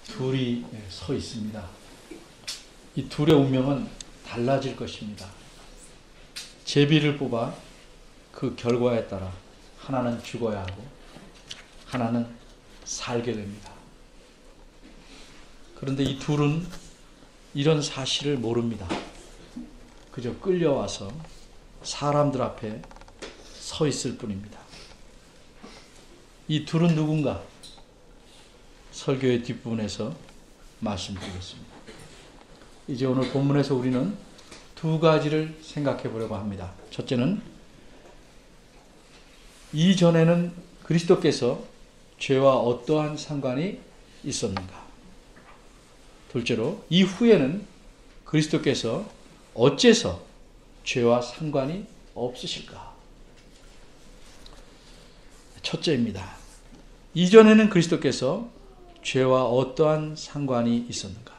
둘이 서 있습니다. 이 둘의 운명은 달라질 것입니다. 제비를 뽑아 그 결과에 따라 하나는 죽어야 하고 하나는 살게 됩니다. 그런데 이 둘은 이런 사실을 모릅니다. 그저 끌려와서 사람들 앞에 서 있을 뿐입니다. 이 둘은 누군가? 설교의 뒷부분에서 말씀드리겠습니다. 이제 오늘 본문에서 우리는 두 가지를 생각해 보려고 합니다. 첫째는 이전에는 그리스도께서 죄와 어떠한 상관이 있었는가? 둘째로 이후에는 그리스도께서 어째서 죄와 상관이 없으실까? 첫째입니다. 이전에는 그리스도께서 죄와 어떠한 상관이 있었는가?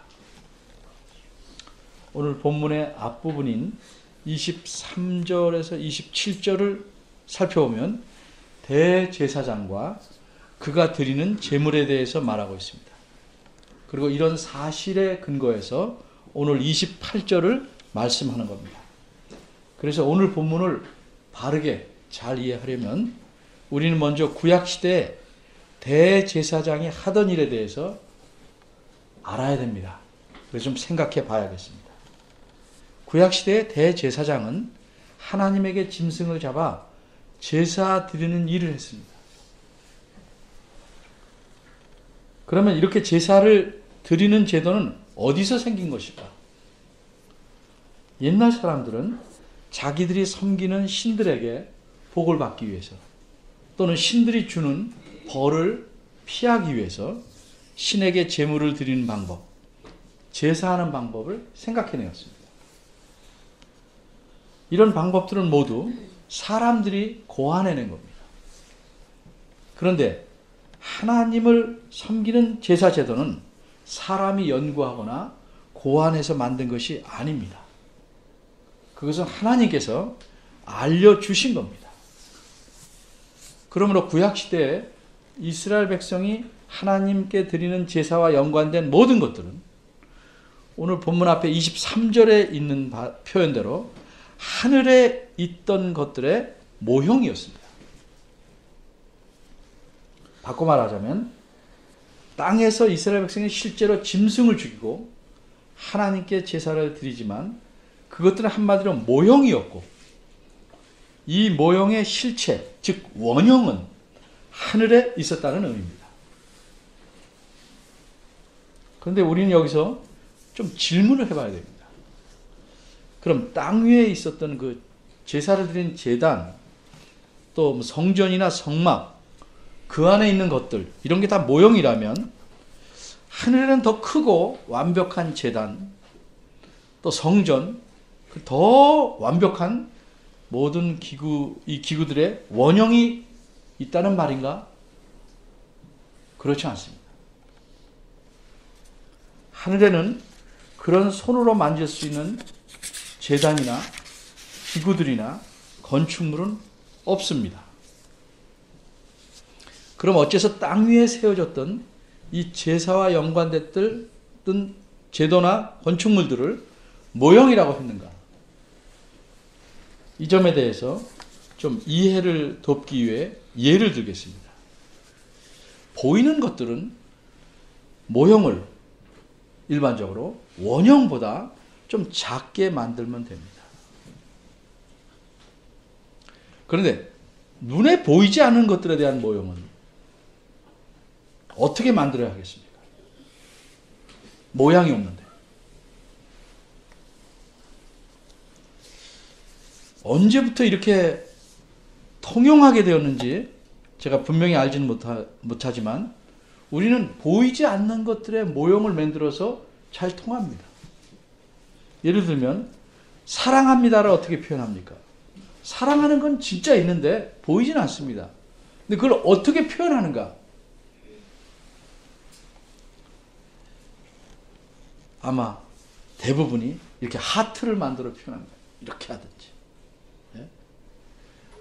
오늘 본문의 앞부분인 23절에서 27절을 살펴보면 대제사장과 그가 드리는 제물에 대해서 말하고 있습니다. 그리고 이런 사실에 근거해서 오늘 28절을 말씀하는 겁니다. 그래서 오늘 본문을 바르게 잘 이해하려면 우리는 먼저 구약시대에 대제사장이 하던 일에 대해서 알아야 됩니다. 그래서 좀 생각해 봐야겠습니다. 구약시대의 대제사장은 하나님에게 짐승을 잡아 제사 드리는 일을 했습니다. 그러면 이렇게 제사를 드리는 제도는 어디서 생긴 것일까? 옛날 사람들은 자기들이 섬기는 신들에게 복을 받기 위해서 또는 신들이 주는 벌을 피하기 위해서 신에게 제물을 드리는 방법, 제사하는 방법을 생각해내었습니다. 이런 방법들은 모두 사람들이 고안해낸 겁니다. 그런데 하나님을 섬기는 제사 제도는 사람이 연구하거나 고안해서 만든 것이 아닙니다. 그것은 하나님께서 알려주신 겁니다. 그러므로 구약시대에 이스라엘 백성이 하나님께 드리는 제사와 연관된 모든 것들은 오늘 본문 앞에 23절에 있는 표현대로 하늘에 있던 것들의 모형이었습니다. 바꿔 말하자면 땅에서 이스라엘 백성이 실제로 짐승을 죽이고 하나님께 제사를 드리지만 그것들은 한마디로 모형이었고 이 모형의 실체, 즉 원형은 하늘에 있었다는 의미입니다. 그런데 우리는 여기서 좀 질문을 해봐야 됩니다. 그럼 땅 위에 있었던 그 제사를 드린 제단, 또 성전이나 성막, 그 안에 있는 것들, 이런 게 다 모형이라면 하늘에는 더 크고 완벽한 제단, 또 성전, 더 완벽한 모든 이 기구들의 원형이 있다는 말인가? 그렇지 않습니다. 하늘에는 그런 손으로 만질 수 있는 제단이나 기구들이나 건축물은 없습니다. 그럼 어째서 땅 위에 세워졌던 이 제사와 연관됐던 제도나 건축물들을 모형이라고 했는가? 이 점에 대해서 좀 이해를 돕기 위해 예를 들겠습니다. 보이는 것들은 모형을 일반적으로 원형보다 좀 작게 만들면 됩니다. 그런데 눈에 보이지 않는 것들에 대한 모형은 어떻게 만들어야 하겠습니까? 모양이 없는데. 언제부터 이렇게 통용하게 되었는지 제가 분명히 알지는 못하지만 우리는 보이지 않는 것들의 모형을 만들어서 잘 통합니다. 예를 들면 사랑합니다를 어떻게 표현합니까? 사랑하는 건 진짜 있는데 보이진 않습니다. 근데 그걸 어떻게 표현하는가? 아마 대부분이 이렇게 하트를 만들어 표현합니다. 이렇게 하든지.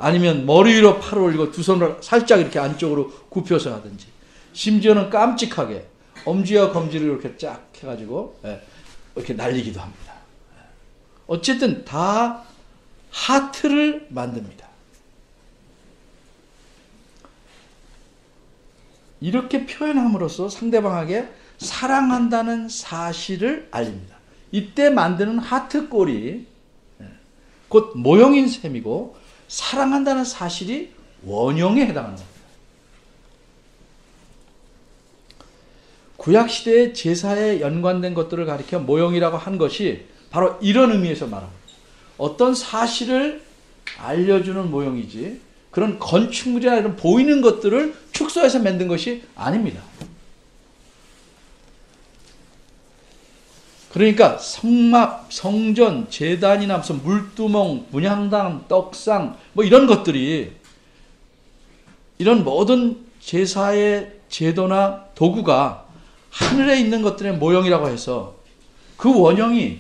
아니면 머리 위로 팔을 올리고 두 손을 살짝 이렇게 안쪽으로 굽혀서 하든지, 심지어는 깜찍하게 엄지와 검지를 이렇게 쫙 해가지고 이렇게 날리기도 합니다. 어쨌든 다 하트를 만듭니다. 이렇게 표현함으로써 상대방에게 사랑한다는 사실을 알립니다. 이때 만드는 하트 꼴이 곧 모형인 셈이고 사랑한다는 사실이 원형에 해당하는 겁니다. 구약시대의 제사에 연관된 것들을 가리켜 모형이라고 한 것이 바로 이런 의미에서 말합니다. 어떤 사실을 알려주는 모형이지 그런 건축물이나 이런 보이는 것들을 축소해서 만든 것이 아닙니다. 그러니까 성막, 성전, 제단이나 무슨 물두멍, 분향당, 떡상 뭐 이런 것들이 이런 모든 제사의 제도나 도구가 하늘에 있는 것들의 모형이라고 해서 그 원형이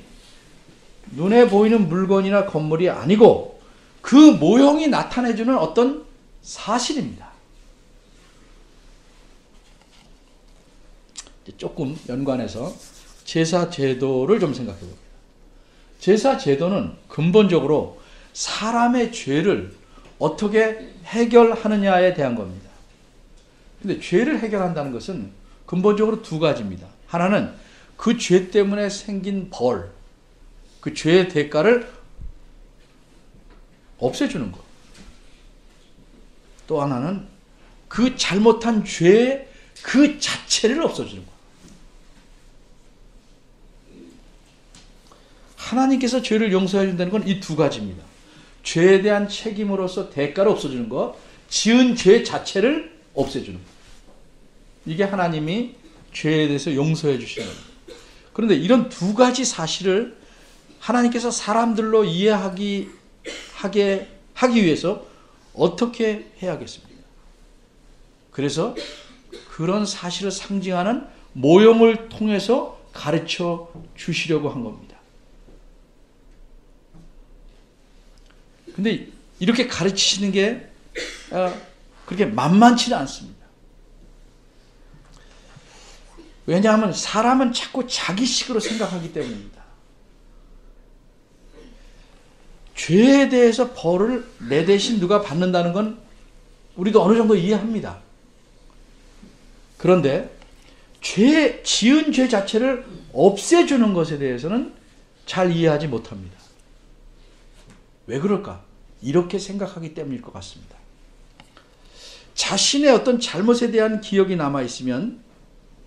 눈에 보이는 물건이나 건물이 아니고 그 모형이 나타내주는 어떤 사실입니다. 조금 연관해서 제사 제도를 좀 생각해 봅니다. 제사 제도는 근본적으로 사람의 죄를 어떻게 해결하느냐에 대한 겁니다. 근데 죄를 해결한다는 것은 근본적으로 두 가지입니다. 하나는 그 죄 때문에 생긴 벌, 그 죄의 대가를 없애주는 것. 또 하나는 그 잘못한 죄 그 자체를 없애주는 것. 하나님께서 죄를 용서해 준다는 건 이 두 가지입니다. 죄에 대한 책임으로서 대가를 없애주는 것, 지은 죄 자체를 없애주는 것. 이게 하나님이 죄에 대해서 용서해 주시는 겁니다. 그런데 이런 두 가지 사실을 하나님께서 사람들로 이해하기 위해서 어떻게 해야겠습니까? 그래서 그런 사실을 상징하는 모형을 통해서 가르쳐 주시려고 한 겁니다. 근데 이렇게 가르치시는 게 그렇게 만만치는 않습니다. 왜냐하면 사람은 자꾸 자기식으로 생각하기 때문입니다. 죄에 대해서 벌을 내 대신 누가 받는다는 건 우리도 어느 정도 이해합니다. 그런데 지은 죄 자체를 없애주는 것에 대해서는 잘 이해하지 못합니다. 왜 그럴까? 이렇게 생각하기 때문일 것 같습니다. 자신의 어떤 잘못에 대한 기억이 남아있으면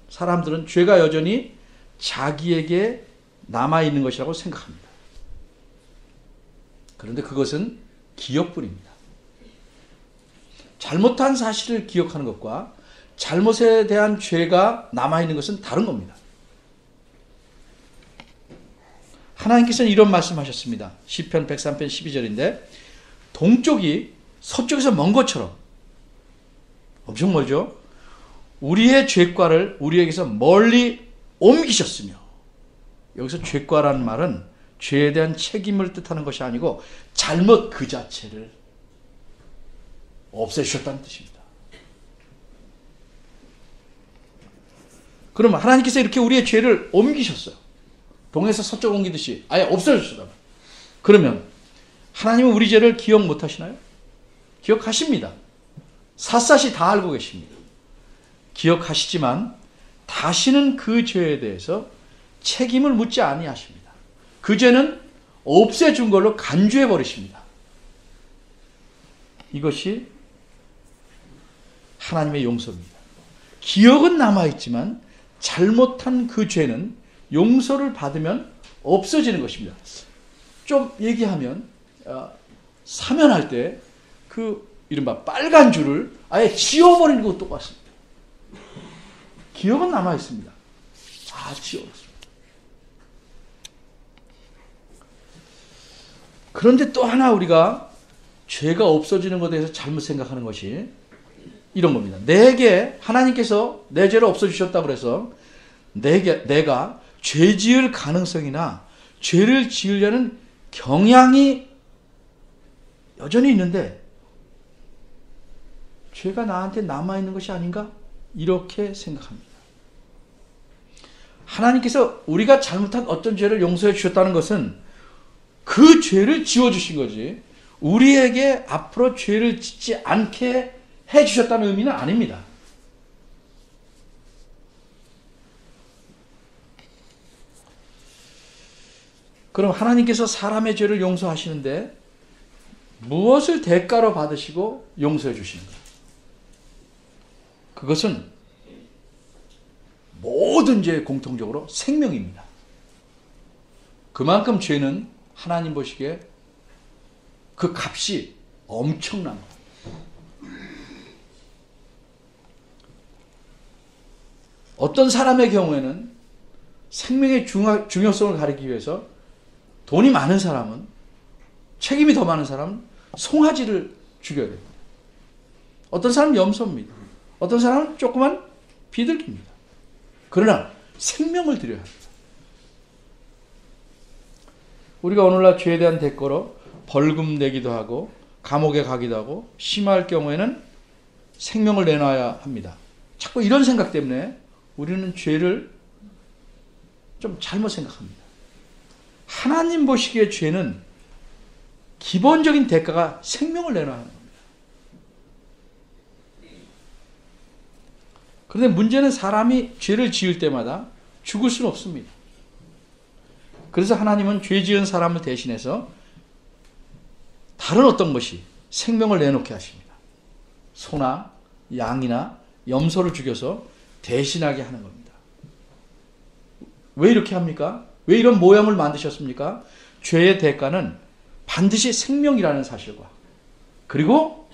사람들은 죄가 여전히 자기에게 남아있는 것이라고 생각합니다. 그런데 그것은 기억뿐입니다. 잘못한 사실을 기억하는 것과 잘못에 대한 죄가 남아있는 것은 다른 겁니다. 하나님께서는 이런 말씀하셨습니다. 시편 103편 12절인데 동쪽이 서쪽에서 먼 것처럼 엄청 멀죠? 우리의 죄과를 우리에게서 멀리 옮기셨으며 여기서 죄과라는 말은 죄에 대한 책임을 뜻하는 것이 아니고 잘못 그 자체를 없애주셨다는 뜻입니다. 그러면 하나님께서 이렇게 우리의 죄를 옮기셨어요. 동에서 서쪽 옮기듯이 아예 없애주셨다. 그러면 하나님은 우리 죄를 기억 못하시나요? 기억하십니다. 샅샅이 다 알고 계십니다. 기억하시지만 다시는 그 죄에 대해서 책임을 묻지 아니하십니다. 그 죄는 없애준 걸로 간주해 버리십니다. 이것이 하나님의 용서입니다. 기억은 남아있지만 잘못한 그 죄는 용서를 받으면 없어지는 것입니다. 좀 얘기하면 사면할 때 그 이른바 빨간 줄을 아예 지워버리는 것도 똑같습니다. 기억은 남아있습니다. 다 지워버렸습니다. 그런데 또 하나 우리가 죄가 없어지는 것에 대해서 잘못 생각하는 것이 이런 겁니다. 내게 하나님께서 내 죄를 없어주셨다고 해서 내가 죄 지을 가능성이나 죄를 지으려는 경향이 여전히 있는데 죄가 나한테 남아있는 것이 아닌가? 이렇게 생각합니다. 하나님께서 우리가 잘못한 어떤 죄를 용서해 주셨다는 것은 그 죄를 지워주신 거지, 우리에게 앞으로 죄를 짓지 않게 해 주셨다는 의미는 아닙니다. 그럼 하나님께서 사람의 죄를 용서하시는데 무엇을 대가로 받으시고 용서해 주시는가? 그것은 모든 죄의 공통적으로 생명입니다. 그만큼 죄는 하나님 보시기에 그 값이 엄청난 거예요. 어떤 사람의 경우에는 생명의 중요성을 가리키기 위해서 돈이 많은 사람은, 책임이 더 많은 사람은 송아지를 죽여야 됩니다. 어떤 사람은 염소입니다. 어떤 사람은 조그만 비둘기입니다. 그러나 생명을 드려야 합니다. 우리가 오늘날 죄에 대한 대가로 벌금 내기도 하고 감옥에 가기도 하고 심할 경우에는 생명을 내놔야 합니다. 자꾸 이런 생각 때문에 우리는 죄를 좀 잘못 생각합니다. 하나님 보시기에 죄는 기본적인 대가가 생명을 내놔야 하는 겁니다. 그런데 문제는 사람이 죄를 지을 때마다 죽을 수는 없습니다. 그래서 하나님은 죄 지은 사람을 대신해서 다른 어떤 것이 생명을 내놓게 하십니다. 소나 양이나 염소를 죽여서 대신하게 하는 겁니다. 왜 이렇게 합니까? 왜 이런 모양을 만드셨습니까? 죄의 대가는 반드시 생명이라는 사실과, 그리고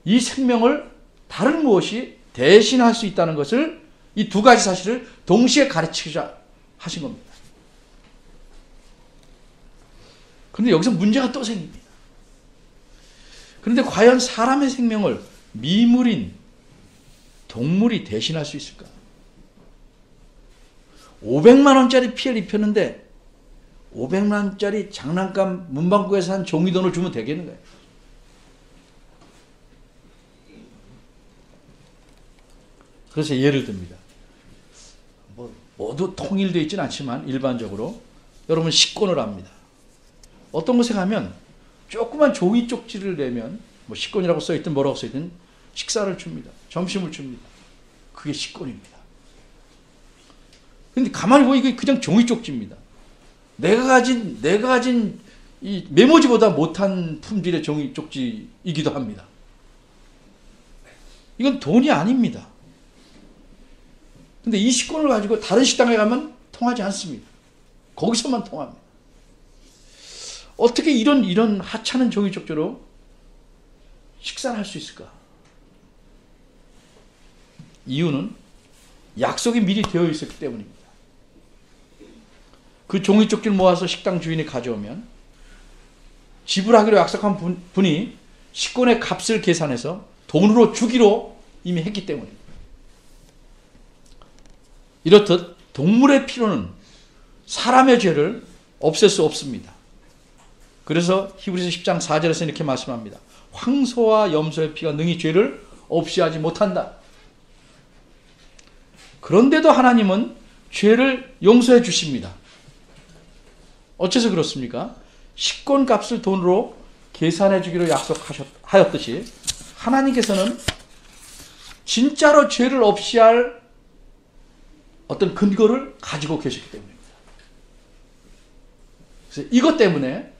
이 생명을 다른 무엇이 대신할 수 있다는 것을, 이 두 가지 사실을 동시에 가르치자 하신 겁니다. 그런데 여기서 문제가 또 생깁니다. 그런데 과연 사람의 생명을 미물인 동물이 대신할 수 있을까? 500만 원짜리 피해를 입혔는데 500만 원짜리 장난감 문방구에서 산 종이돈을 주면 되겠는 거예요. 그래서 예를 듭니다. 모두 통일되어 있지는 않지만 일반적으로 여러분 식권을 합니다. 어떤 곳에 가면 조그만 종이 쪽지를 내면 식권이라고 써있든 뭐라고 써있든 식사를 줍니다. 점심을 줍니다. 그게 식권입니다. 근데 가만히 보면 이게 그냥 종이 쪽지입니다. 내가 가진 이 메모지보다 못한 품질의 종이 쪽지이기도 합니다. 이건 돈이 아닙니다. 근데 이 식권을 가지고 다른 식당에 가면 통하지 않습니다. 거기서만 통합니다. 어떻게 이런 하찮은 종이 쪽지로 식사를 할 수 있을까? 이유는 약속이 미리 되어 있었기 때문입니다. 그 종이 쪽지를 모아서 식당 주인이 가져오면 지불하기로 약속한 분이 식권의 값을 계산해서 돈으로 주기로 이미 했기 때문입니다. 이렇듯 동물의 피로는 사람의 죄를 없앨 수 없습니다. 그래서 히브리서 10장 4절에서 이렇게 말씀합니다. 황소와 염소의 피가 능히 죄를 없이 하지 못한다. 그런데도 하나님은 죄를 용서해 주십니다. 어째서 그렇습니까? 식권 값을 돈으로 계산해 주기로 약속하였듯이 하나님께서는 진짜로 죄를 없이 할 어떤 근거를 가지고 계시기 때문입니다. 그래서 이것 때문에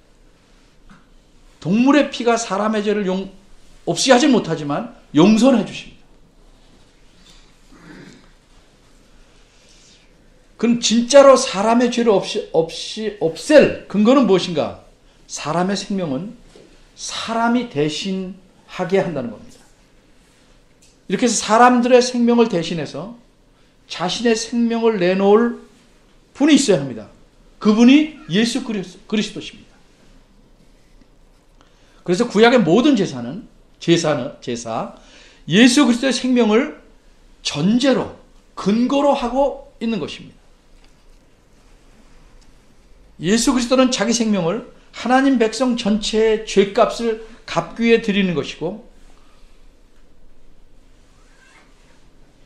동물의 피가 사람의 죄를 없이 하지 못하지만 용서해 주십니다. 그럼 진짜로 사람의 죄를 없이 없앨 근거는 무엇인가? 사람의 생명은 사람이 대신하게 한다는 겁니다. 이렇게 해서 사람들의 생명을 대신해서 자신의 생명을 내놓을 분이 있어야 합니다. 그분이 예수 그리스도십니다. 그래서 구약의 모든 제사 예수 그리스도의 생명을 전제로 근거로 하고 있는 것입니다. 예수 그리스도는 자기 생명을 하나님 백성 전체의 죄값을 갚기 위해 드리는 것이고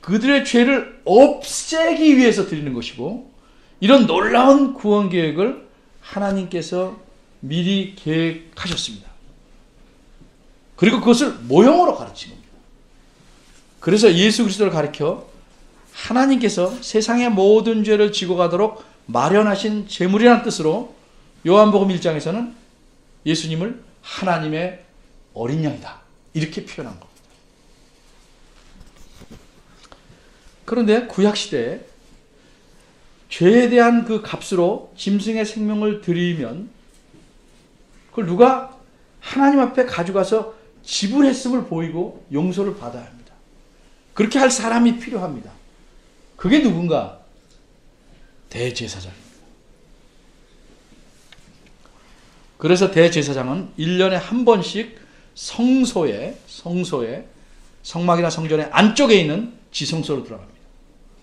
그들의 죄를 없애기 위해서 드리는 것이고 이런 놀라운 구원 계획을 하나님께서 미리 계획하셨습니다. 그리고 그것을 모형으로 가르친 겁니다. 그래서 예수 그리스도를 가리켜 하나님께서 세상의 모든 죄를 지고 가도록 마련하신 제물이라는 뜻으로 요한복음 1장에서는 예수님을 하나님의 어린 양이다, 이렇게 표현한 겁니다. 그런데 구약시대에 죄에 대한 그 값으로 짐승의 생명을 드리면 그걸 누가 하나님 앞에 가져가서 지불했음을 보이고 용서를 받아야 합니다. 그렇게 할 사람이 필요합니다. 그게 누군가? 대제사장입니다. 그래서 대제사장은 1년에 한 번씩 성소에 성막이나 성전의 안쪽에 있는 지성소로 들어갑니다.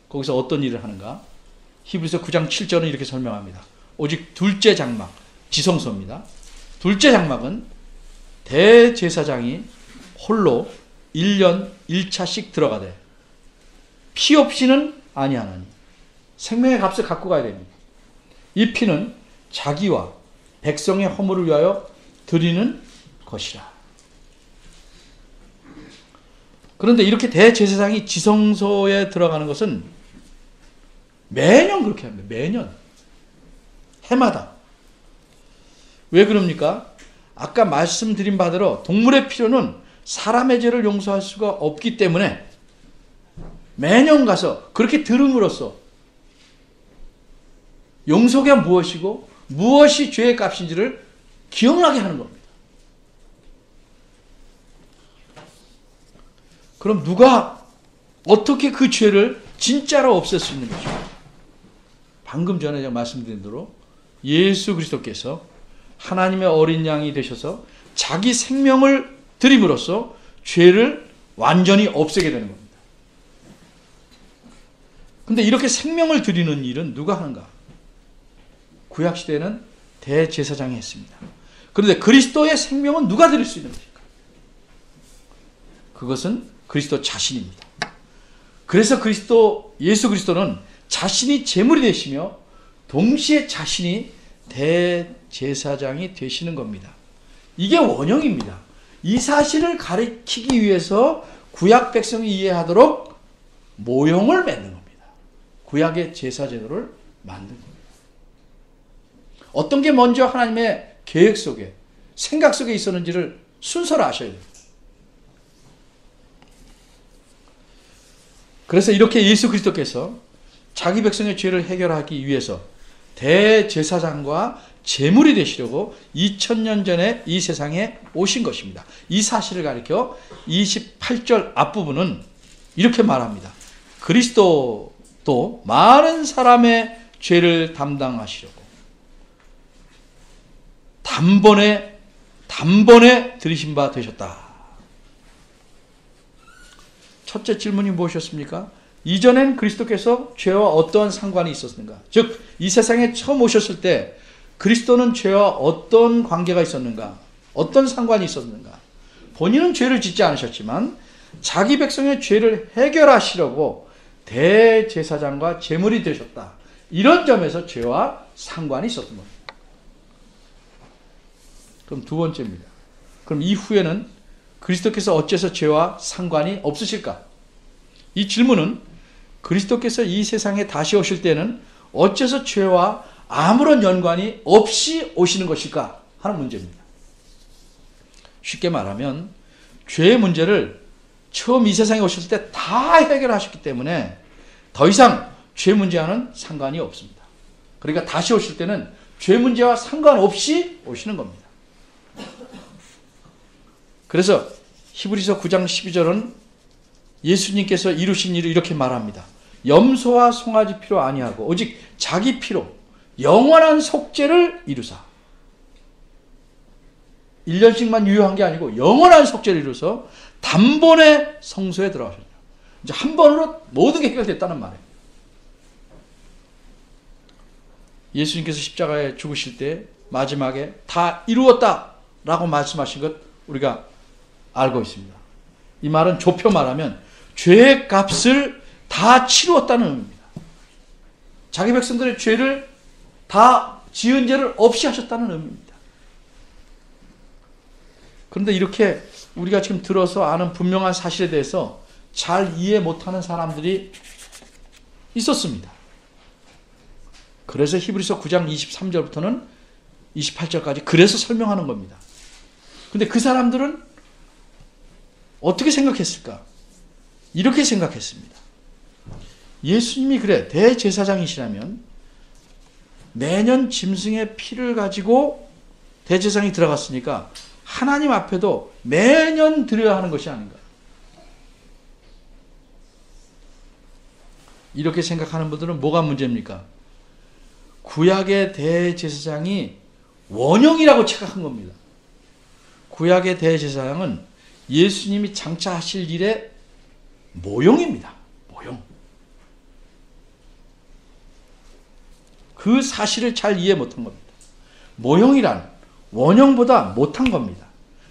거기서 어떤 일을 하는가? 히브리서 9장 7절은 이렇게 설명합니다. 오직 둘째 장막, 지성소입니다. 둘째 장막은 대제사장이 홀로 1년 1차씩 들어가되 피 없이는 아니하나니 생명의 값을 갖고 가야 됩니다. 이 피는 자기와 백성의 허물을 위하여 드리는 것이라. 그런데 이렇게 대제사장이 지성소에 들어가는 것은 매년 그렇게 합니다. 매년. 해마다. 왜 그럽니까? 아까 말씀드린 바대로 동물의 피로는 사람의 죄를 용서할 수가 없기 때문에 매년 가서 그렇게 들음으로써 용서가 무엇이고 무엇이 죄의 값인지를 기억나게 하는 겁니다. 그럼 누가 어떻게 그 죄를 진짜로 없앨 수 있는 것입니까? 방금 전에 제가 말씀드린 대로 예수 그리스도께서 하나님의 어린 양이 되셔서 자기 생명을 드림으로써 죄를 완전히 없애게 되는 겁니다. 그런데 이렇게 생명을 드리는 일은 누가 하는가? 구약시대에는 대제사장이 했습니다. 그런데 그리스도의 생명은 누가 드릴 수 있는 것일까? 그것은 그리스도 자신입니다. 그래서 예수 그리스도는 자신이 제물이 되시며 동시에 자신이 대제사장이 되시는 겁니다. 이게 원형입니다. 이 사실을 가리키기 위해서 구약 백성이 이해하도록 모형을 만든 겁니다. 구약의 제사 제도를 만든 겁니다. 어떤 게 먼저 하나님의 계획 속에, 생각 속에 있었는지를 순서를 아셔야 됩니다. 그래서 이렇게 예수 그리스도께서 자기 백성의 죄를 해결하기 위해서 대제사장과 제물이 되시려고 2000년 전에 이 세상에 오신 것입니다. 이 사실을 가리켜 28절 앞부분은 이렇게 말합니다. 그리스도도 많은 사람의 죄를 담당하시려고 단번에 들이신 바 되셨다. 첫째 질문이 무엇이었습니까? 이전엔 그리스도께서 죄와 어떠한 상관이 있었는가? 즉, 이 세상에 처음 오셨을 때 그리스도는 죄와 어떤 관계가 있었는가? 어떤 상관이 있었는가? 본인은 죄를 짓지 않으셨지만 자기 백성의 죄를 해결하시려고 대제사장과 제물이 되셨다. 이런 점에서 죄와 상관이 있었던 겁니다. 그럼 두 번째입니다. 그럼 이후에는 그리스도께서 어째서 죄와 상관이 없으실까? 이 질문은 그리스도께서 이 세상에 다시 오실 때는 어째서 죄와 아무런 연관이 없이 오시는 것일까 하는 문제입니다. 쉽게 말하면 죄의 문제를 처음 이 세상에 오셨을 때 다 해결하셨기 때문에 더 이상 죄 문제와는 상관이 없습니다. 그러니까 다시 오실 때는 죄 문제와 상관없이 오시는 겁니다. 그래서 히브리서 9장 12절은 예수님께서 이루신 일을 이렇게 말합니다. 염소와 송아지 피로 아니하고 오직 자기 피로 영원한 속죄를 이루사. 1년씩만 유효한 게 아니고 영원한 속죄를 이루서 단번에 성소에 들어가셨죠. 이제 한 번으로 모든 게 해결됐다는 말이에요. 예수님께서 십자가에 죽으실 때 마지막에 다 이루었다라고 말씀하신 것 우리가 알고 있습니다. 이 말은 좁혀 말하면 죄의 값을 다 치루었다는 의미입니다. 자기 백성들의 죄를 다 지은 죄를 없이 하셨다는 의미입니다. 그런데 이렇게 우리가 지금 들어서 아는 분명한 사실에 대해서 잘 이해 못하는 사람들이 있었습니다. 그래서 히브리서 9장 23절부터는 28절까지 그래서 설명하는 겁니다. 근데 그 사람들은 어떻게 생각했을까? 이렇게 생각했습니다. 예수님이 그래 대제사장이시라면 매년 짐승의 피를 가지고 대제사장이 들어갔으니까 하나님 앞에도 매년 드려야 하는 것이 아닌가. 이렇게 생각하는 분들은 뭐가 문제입니까? 구약의 대제사장이 원형이라고 착각한 겁니다. 구약의 대제사장은 예수님이 장차하실 일의 모형입니다. 모형. 그 사실을 잘 이해 못한 겁니다. 모형이란 원형보다 못한 겁니다.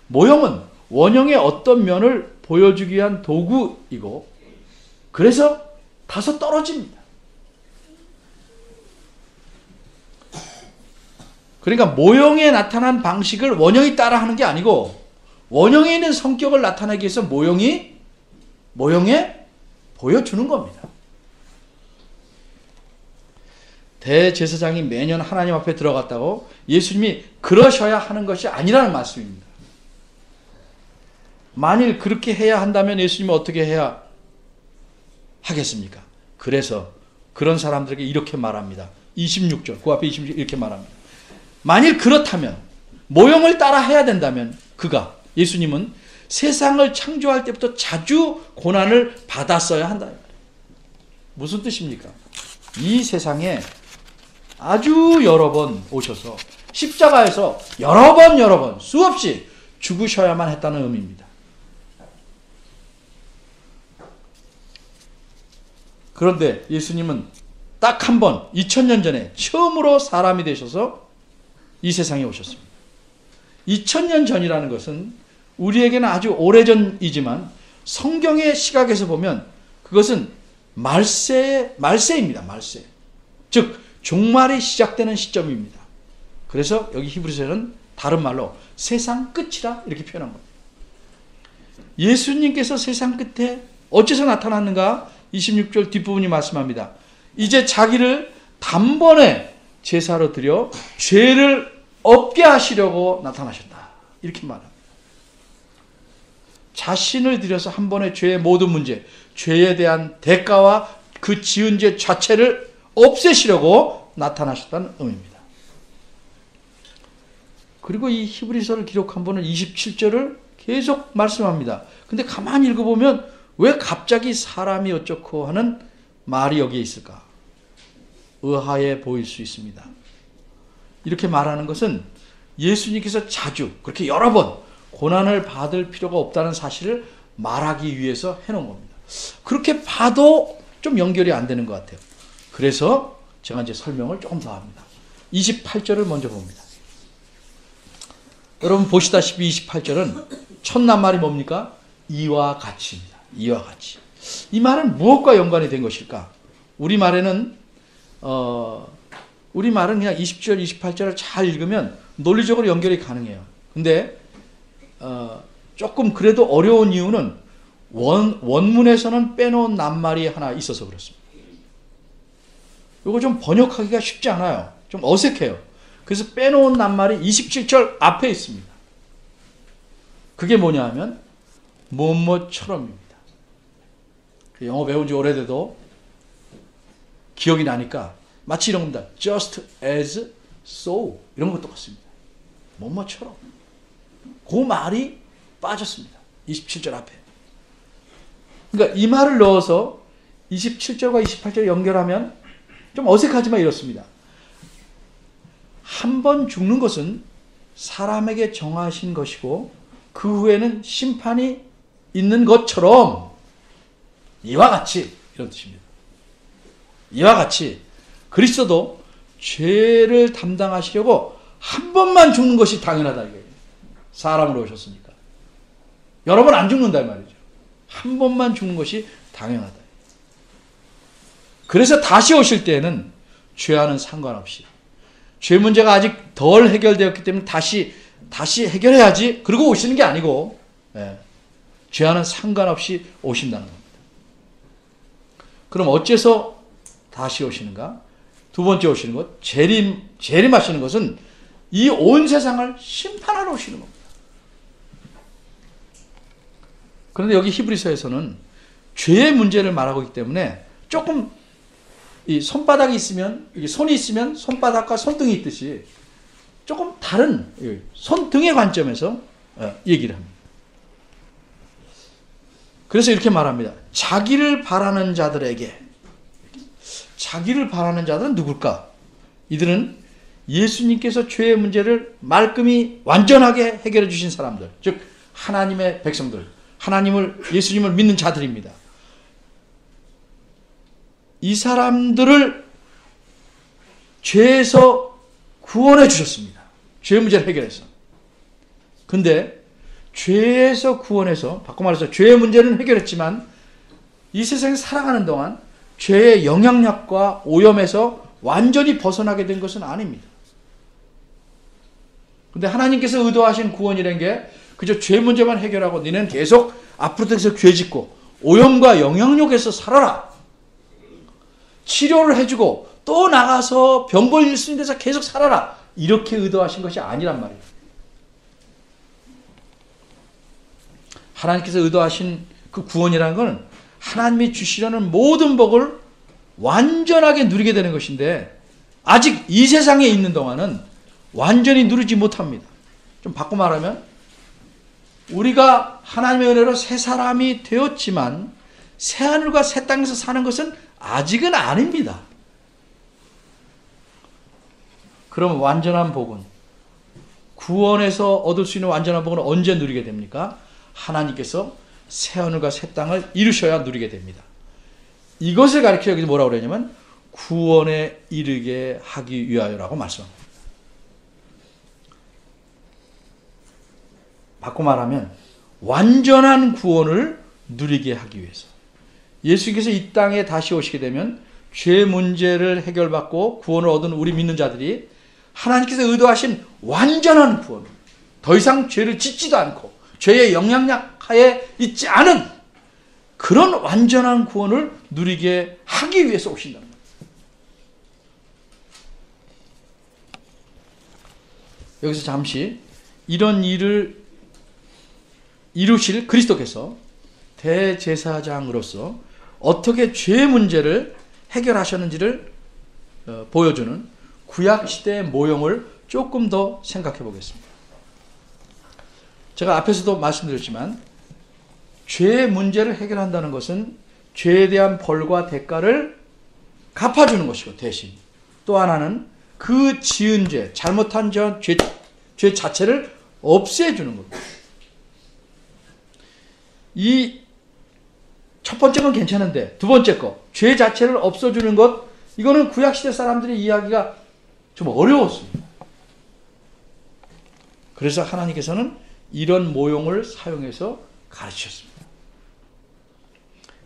모형은 원형의 어떤 면을 보여주기 위한 도구이고 그래서 다소 떨어집니다. 그러니까 모형에 나타난 방식을 원형이 따라하는 게 아니고 원형에 있는 성격을 나타내기 위해서 모형에 보여주는 겁니다. 대제사장이 매년 하나님 앞에 들어갔다고 예수님이 그러셔야 하는 것이 아니라는 말씀입니다. 만일 그렇게 해야 한다면 예수님은 어떻게 해야 하겠습니까? 그래서 그런 사람들에게 이렇게 말합니다. 26절, 그 앞에 26절 이렇게 말합니다. 만일 그렇다면 모형을 따라 해야 된다면 그가 예수님은 세상을 창조할 때부터 자주 고난을 받았어야 한다. 무슨 뜻입니까? 이 세상에 아주 여러 번 오셔서 십자가에서 여러 번 수없이 죽으셔야만 했다는 의미입니다. 그런데 예수님은 딱 한 번 2000년 전에 처음으로 사람이 되셔서 이 세상에 오셨습니다. 2000년 전이라는 것은 우리에게는 아주 오래전이지만 성경의 시각에서 보면 그것은 말세입니다. 말세. 즉 종말이 시작되는 시점입니다. 그래서 여기 히브리서는 다른 말로 세상 끝이라 이렇게 표현한 겁니다. 예수님께서 세상 끝에 어째서 나타났는가? 26절 뒷부분이 말씀합니다. 이제 자기를 단번에 제사로 드려 죄를 없게 하시려고 나타나셨다. 이렇게 말합니다. 자신을 들여서 한 번에 죄의 모든 문제, 죄에 대한 대가와 그 지은 죄 자체를 없애시려고 나타나셨다는 의미입니다. 그리고 이 히브리서를 기록한 분은 27절을 계속 말씀합니다. 근데 가만히 읽어보면 왜 갑자기 사람이 어쩌고 하는 말이 여기에 있을까? 의아해 보일 수 있습니다. 이렇게 말하는 것은 예수님께서 자주 그렇게 여러 번 고난을 받을 필요가 없다는 사실을 말하기 위해서 해놓은 겁니다. 그렇게 봐도 좀 연결이 안 되는 것 같아요. 그래서 제가 이제 설명을 조금 더 합니다. 28절을 먼저 봅니다. 여러분 보시다시피 28절은 첫 낱말이 뭡니까? 이와 같이입니다. 이와 같이. 이 말은 무엇과 연관이 된 것일까? 우리말은 그냥 20절, 28절을 잘 읽으면 논리적으로 연결이 가능해요. 근데 조금 그래도 어려운 이유는 원문에서는 빼놓은 낱말이 하나 있어서 그렇습니다. 이거 좀 번역하기가 쉽지 않아요. 좀 어색해요. 그래서 빼놓은 낱말이 27절 앞에 있습니다. 그게 뭐냐 하면 뭐뭐처럼입니다. 영어 배운 지 오래돼도 기억이 나니까 마치 이런 겁니다. Just as so 이런 것 똑같습니다. 뭐뭐처럼. 그 말이 빠졌습니다. 27절 앞에. 그러니까 이 말을 넣어서 27절과 28절 연결하면 좀 어색하지만 이렇습니다. 한 번 죽는 것은 사람에게 정하신 것이고 그 후에는 심판이 있는 것처럼 이와 같이 이런 뜻입니다. 이와 같이 그리스도도 죄를 담당하시려고 한 번만 죽는 것이 당연하다 이거예요. 사람으로 오셨으니까. 여러 번 안 죽는다 이 말이죠. 한 번만 죽는 것이 당연하다. 그래서 다시 오실 때에는 죄와는 상관없이 죄 문제가 아직 덜 해결되었기 때문에 다시 해결해야지 그러고 오시는 게 아니고 죄와는 상관없이 오신다는 겁니다. 그럼 어째서 다시 오시는가? 두 번째 오시는 것, 재림하시는 것은 이 온 세상을 심판하러 오시는 겁니다. 그런데 여기 히브리서에서는 죄의 문제를 말하고 있기 때문에 조금 이 손바닥이 있으면, 손이 있으면 손바닥과 손등이 있듯이 조금 다른 손등의 관점에서 얘기를 합니다. 그래서 이렇게 말합니다. 자기를 바라는 자들에게. 자기를 바라는 자들은 누굴까? 이들은 예수님께서 죄의 문제를 말끔히 완전하게 해결해 주신 사람들, 즉 하나님의 백성들, 예수님을 믿는 자들입니다. 이 사람들을 죄에서 구원해 주셨습니다. 죄의 문제를 해결해서. 근데 죄에서 구원해서, 바꿔 말해서 죄의 문제는 해결했지만 이 세상에 살아가는 동안 죄의 영향력과 오염에서 완전히 벗어나게 된 것은 아닙니다. 근데 하나님께서 의도하신 구원이라는 게 그저 죄 문제만 해결하고 너는 계속 앞으로 계속 죄 짓고 오염과 영향력에서 살아라. 치료를 해주고 또 나가서 병 걸릴 수 있는 데서 계속 살아라. 이렇게 의도하신 것이 아니란 말이에요. 하나님께서 의도하신 그 구원이라는 건 하나님이 주시려는 모든 복을 완전하게 누리게 되는 것인데 아직 이 세상에 있는 동안은 완전히 누리지 못합니다. 좀 바꿔 말하면 우리가 하나님의 은혜로 새 사람이 되었지만 새 하늘과 새 땅에서 사는 것은 아직은 아닙니다. 그럼 완전한 복은, 구원에서 얻을 수 있는 완전한 복은 언제 누리게 됩니까? 하나님께서 새 하늘과 새 땅을 이루셔야 누리게 됩니다. 이것을 가르쳐 여기서 뭐라고 그러냐면 구원에 이르게 하기 위하여라고 말씀합니다. 바꿔 말하면 완전한 구원을 누리게 하기 위해서. 예수께서 이 땅에 다시 오시게 되면 죄 문제를 해결받고 구원을 얻은 우리 믿는 자들이 하나님께서 의도하신 완전한 구원, 더 이상 죄를 짓지도 않고 죄의 영향력 하에 있지 않은 그런 완전한 구원을 누리게 하기 위해서 오신다는 거예요. 여기서 잠시 이런 일을 이루실 그리스도께서 대제사장으로서 어떻게 죄 문제를 해결하셨는지를 보여주는 구약시대의 모형을 조금 더 생각해 보겠습니다. 제가 앞에서도 말씀드렸지만 죄의 문제를 해결한다는 것은 죄에 대한 벌과 대가를 갚아주는 것이고 대신 또 하나는 그 지은 죄, 잘못한 죄 자체를 없애주는 겁니다. 이 첫 번째 건 괜찮은데 두 번째 거, 죄 자체를 없어주는 것, 이거는 구약시대 사람들의 이야기가 좀 어려웠습니다. 그래서 하나님께서는 이런 모형을 사용해서 가르치셨습니다.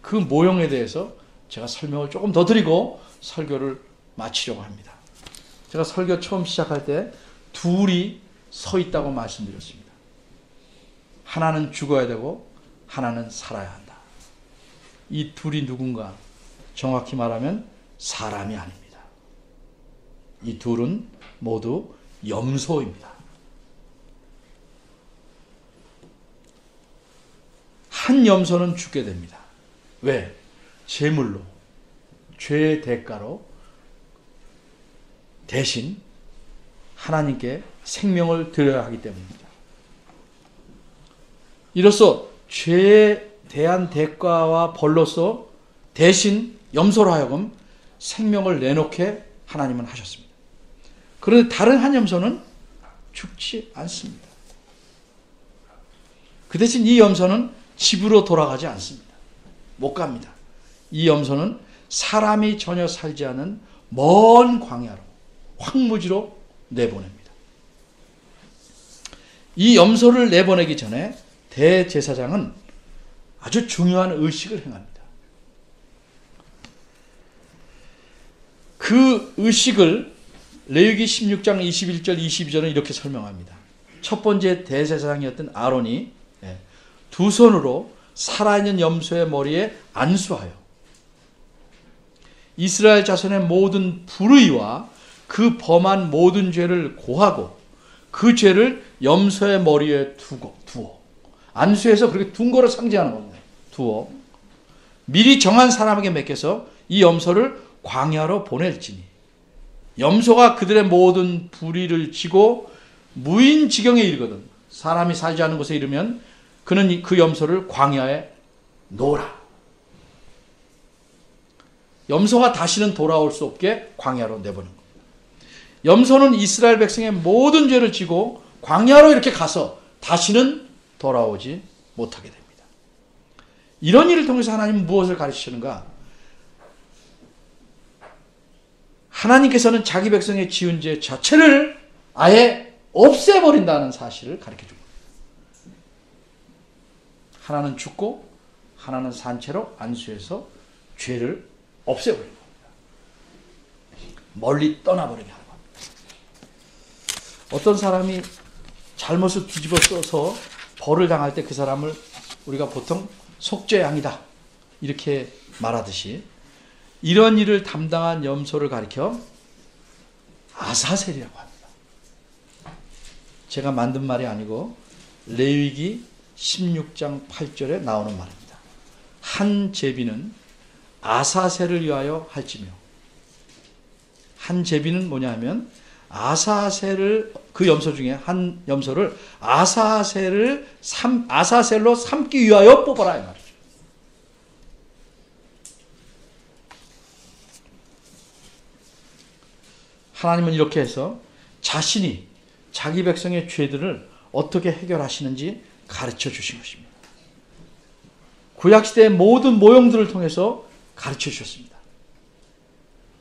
그 모형에 대해서 제가 설명을 조금 더 드리고 설교를 마치려고 합니다. 제가 설교 처음 시작할 때 둘이 서 있다고 말씀드렸습니다. 하나는 죽어야 되고 하나는 살아야 한다. 이 둘이 누군가? 정확히 말하면 사람이 아닙니다. 이 둘은 모두 염소입니다. 한 염소는 죽게 됩니다. 왜? 제물로, 죄의 대가로 대신 하나님께 생명을 드려야 하기 때문입니다. 이로써 죄에 대한 대가와 벌로서 대신 염소로 하여금 생명을 내놓게 하나님은 하셨습니다. 그런데 다른 한 염소는 죽지 않습니다. 그 대신 이 염소는 집으로 돌아가지 않습니다. 못 갑니다. 이 염소는 사람이 전혀 살지 않은 먼 광야로, 황무지로 내보냅니다. 이 염소를 내보내기 전에 대제사장은 아주 중요한 의식을 행합니다. 그 그 의식을 레위기 16장 21절 22절은 이렇게 설명합니다. 첫 번째 대제사장이었던 아론이 두 손으로 살아있는 염소의 머리에 안수하여 이스라엘 자손의 모든 불의와 그 범한 모든 죄를 고하고 그 죄를 염소의 머리에 두어 안수해서 그렇게 둔 거를 상징하는 겁니다. 두어 미리 정한 사람에게 맡겨서 이 염소를 광야로 보낼지니 염소가 그들의 모든 불의를 지고 무인지경에 이르거든 사람이 살지 않은 곳에 이르면 그는 그 염소를 광야에 놓으라. 염소가 다시는 돌아올 수 없게 광야로 내보는 겁니다. 염소는 이스라엘 백성의 모든 죄를 지고 광야로 이렇게 가서 다시는 돌아오지 못하게 됩니다. 이런 일을 통해서 하나님은 무엇을 가르치시는가? 하나님께서는 자기 백성의 지은 죄 자체를 아예 없애버린다는 사실을 가르쳐줍니다. 하나는 죽고 하나는 산채로 안수해서 죄를 없애버리는 겁니다. 멀리 떠나버리게 하는 겁니다. 어떤 사람이 잘못을 뒤집어 써서 벌을 당할 때 그 사람을 우리가 보통 속죄양이다 이렇게 말하듯이 이런 일을 담당한 염소를 가리켜 아사셀이라고 합니다. 제가 만든 말이 아니고 레위기 16장 8절에 나오는 말입니다. 한 제비는 아사셀을 위하여 할지며 한 제비는 뭐냐 하면 아사셀을 그 염소 중에 한 염소를 아사셀로 삼기 위하여 뽑아라 이 말이죠. 하나님은 이렇게 해서 자신이 자기 백성의 죄들을 어떻게 해결하시는지 가르쳐 주신 것입니다. 구약시대의 모든 모형들을 통해서 가르쳐 주셨습니다.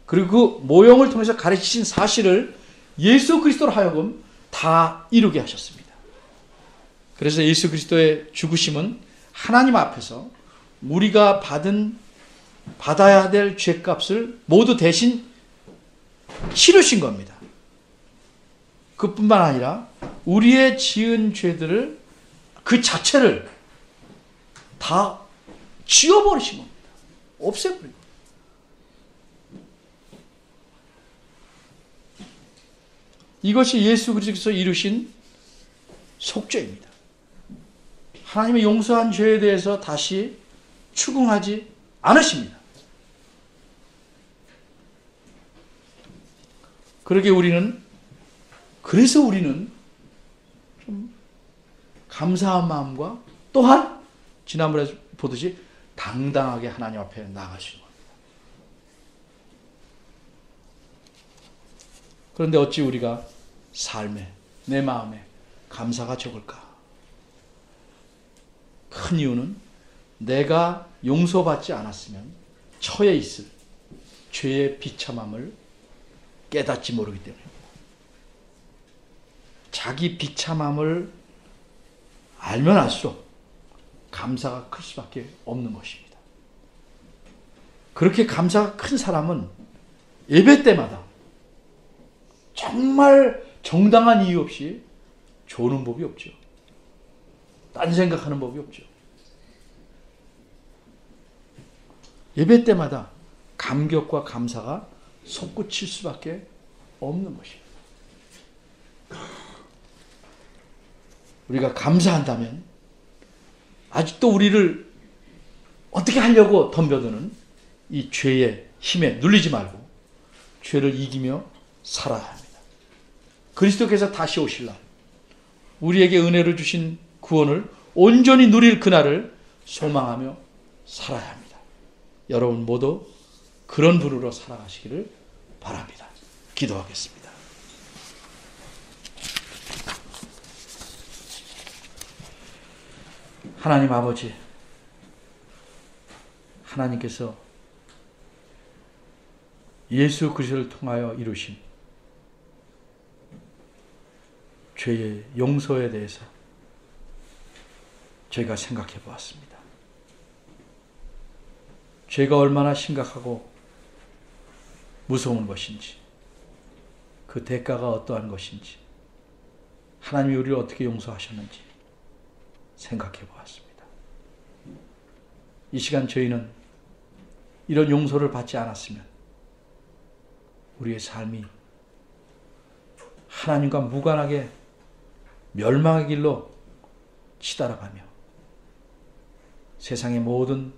그리고 그 모형을 통해서 가르치신 사실을 예수 그리스도로 하여금 다 이루게 하셨습니다. 그래서 예수 그리스도의 죽으심은 하나님 앞에서 우리가 받아야 될 죄값을 모두 대신 치르신 겁니다. 그뿐만 아니라 우리의 지은 죄들을 그 자체를 다 지워버리신 겁니다. 없애버린 겁니다. 이것이 예수 그리스도께서 이루신 속죄입니다. 하나님의 용서한 죄에 대해서 다시 추궁하지 않으십니다. 그래서 우리는 좀 감사한 마음과 또한 지난번에 보듯이 당당하게 하나님 앞에 나가시는 겁니다. 그런데 어찌 우리가 삶에, 내 마음에 감사가 적을까? 큰 이유는 내가 용서받지 않았으면 처해 있을 죄의 비참함을 깨닫지 모르기 때문입니다. 자기 비참함을 알면 알수록 감사가 클 수밖에 없는 것입니다. 그렇게 감사가 큰 사람은 예배 때마다 정말 정당한 이유 없이 조는 법이 없죠. 딴 생각하는 법이 없죠. 예배 때마다 감격과 감사가 솟구칠 수밖에 없는 것입니다. 우리가 감사한다면 아직도 우리를 어떻게 하려고 덤벼드는 이 죄의 힘에 눌리지 말고 죄를 이기며 살아야 합니다. 그리스도께서 다시 오실 날 우리에게 은혜를 주신 구원을 온전히 누릴 그날을 소망하며 살아야 합니다. 여러분 모두 그런 분으로 살아가시기를 바랍니다. 기도하겠습니다. 하나님 아버지, 하나님께서 예수 그리스도를 통하여 이루신 죄의 용서에 대해서 저희가 생각해 보았습니다. 죄가 얼마나 심각하고 무서운 것인지, 그 대가가 어떠한 것인지, 하나님이 우리를 어떻게 용서하셨는지 생각해 보았습니다. 이 시간 저희는 이런 용서를 받지 않았으면 우리의 삶이 하나님과 무관하게 멸망의 길로 치달아가며 세상의 모든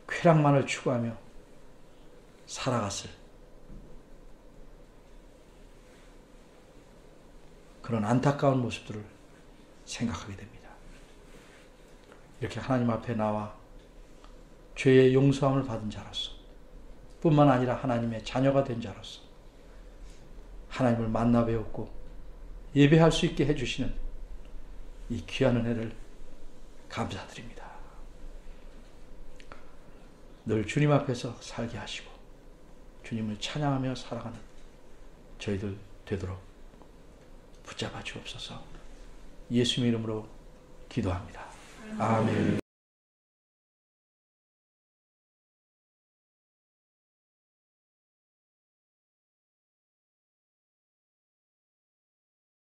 쾌락만을 추구하며 살아갔을 그런 안타까운 모습들을 생각하게 됩니다. 이렇게 하나님 앞에 나와 죄의 용서함을 받은 자로서 뿐만 아니라 하나님의 자녀가 된 자로서 하나님을 만나 배웠고 예배할 수 있게 해주시는 이 귀한 은혜를 감사드립니다. 늘 주님 앞에서 살게 하시고 주님을 찬양하며 살아가는 저희들 되도록 붙잡아 주옵소서. 예수님 이름으로 기도합니다. 아멘.